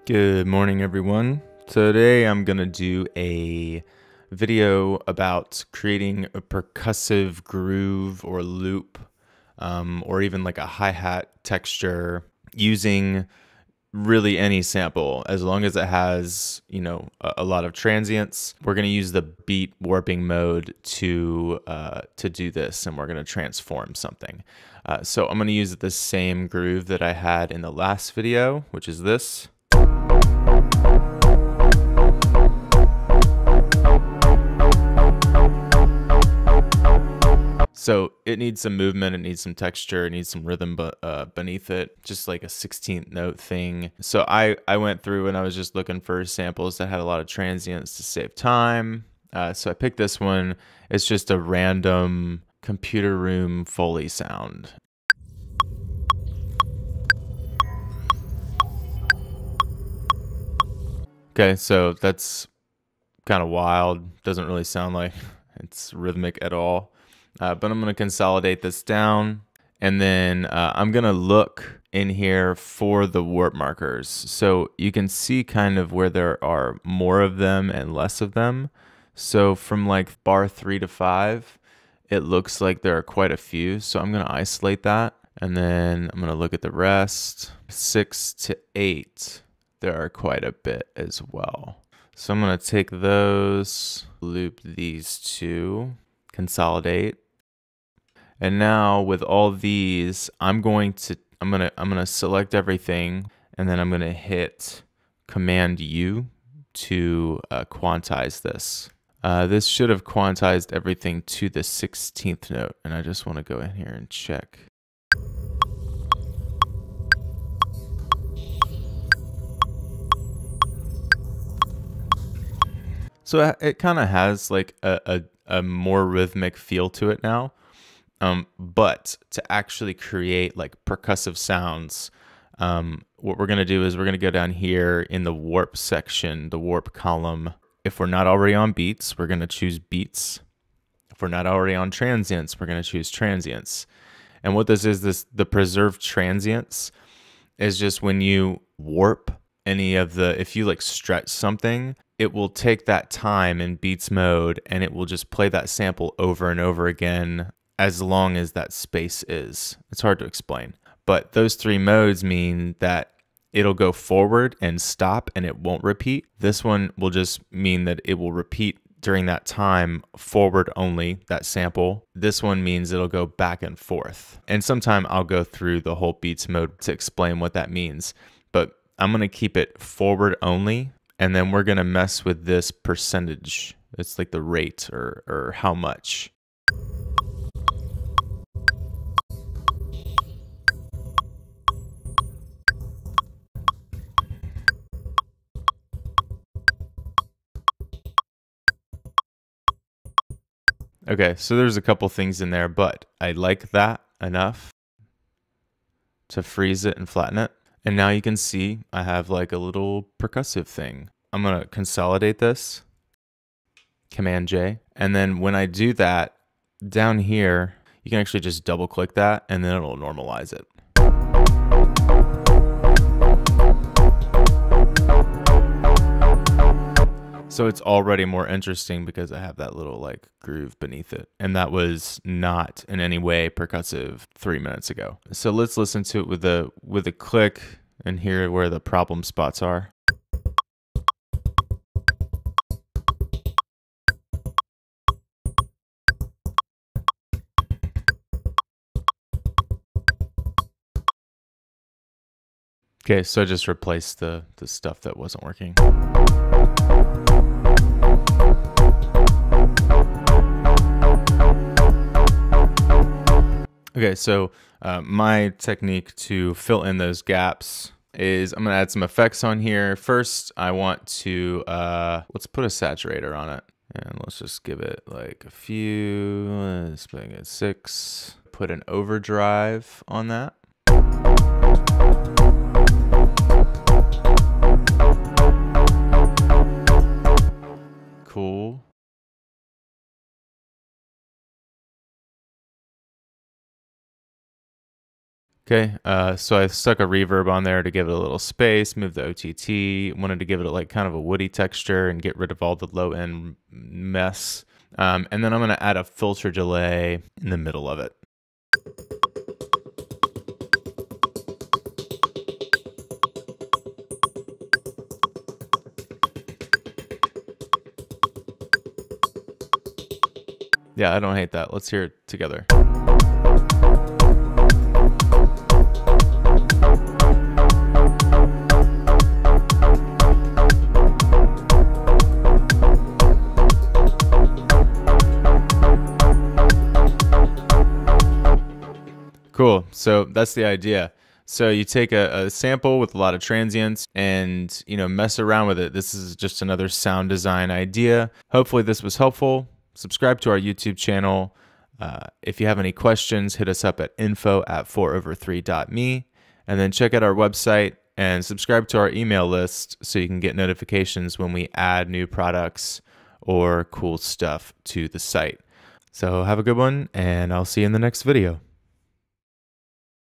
Good morning, everyone. Today I'm going to do a video about creating a percussive groove or loop, or even like a hi-hat texture using really any sample, as long as it has, a lot of transients. We're going to use the beat warping mode to do this, and we're going to transform something. So I'm going to use the same groove that I had in the last video, which is this. So it needs some movement, it needs some texture, it needs some rhythm beneath it, just like a 16th note thing. So I went through and I was just looking for samples that had a lot of transients to save time. So I picked this one. It's just a random computer room Foley sound. Okay, so that's kind of wild. Doesn't really sound like it's rhythmic at all. But I'm going to consolidate this down, and then I'm going to look in here for the warp markers. So you can see kind of where there are more of them and less of them. So from like bar 3 to 5, it looks like there are quite a few. So I'm going to isolate that, and then I'm going to look at the rest. 6 to 8, there are quite a bit as well. So I'm going to take those, loop these two, consolidate. And now with all these, I'm gonna select everything, and then I'm gonna hit Command U to quantize this. This should have quantized everything to the 16th note, and I just want to go in here and check. So it kind of has like a more rhythmic feel to it now. But to actually create like percussive sounds, what we're going to do is we're going to go down here in the warp section, the warp column. If we're not already on beats, we're going to choose beats. If we're not already on transients, we're going to choose transients. And what this is, the preserved transients is just when you warp any of the, if you like stretch something, it will take that time in beats mode and it will just play that sample over and over again as long as that space is. It's hard to explain. But those 3 modes mean that it'll go forward and stop and it won't repeat. This one will just mean that it will repeat during that time forward only, that sample. This one means it'll go back and forth. And sometime I'll go through the whole beats mode to explain what that means. But I'm gonna keep it forward only, and then we're gonna mess with this percentage. It's like the rate or how much. Okay, so there's a couple things in there, but I like that enough to freeze it and flatten it. And now you can see I have like a little percussive thing. I'm gonna consolidate this, Command J. And then when I do that, down here, you can actually just double click that and then it'll normalize it. So it's already more interesting because I have that little like groove beneath it. And that was not in any way percussive 3 minutes ago. So let's listen to it with a click and hear where the problem spots are. Okay, so I just replaced the stuff that wasn't working. Okay, so my technique to fill in those gaps is I'm gonna add some effects on here. First, I want to, let's put a saturator on it. And let's just give it like a few, let's make it 6. Put an overdrive on that. Cool. Okay, so I stuck a reverb on there to give it a little space, move the OTT, wanted to give it like kind of a woody texture and get rid of all the low end mess. And then I'm gonna add a filter delay in the middle of it. Yeah, I don't hate that. Let's hear it together. Cool. So that's the idea. So you take a sample with a lot of transients and, mess around with it. This is just another sound design idea. Hopefully this was helpful. Subscribe to our YouTube channel. If you have any questions, hit us up at info@4over3.me, and then check out our website and subscribe to our email list so you can get notifications when we add new products or cool stuff to the site. So have a good one, and I'll see you in the next video.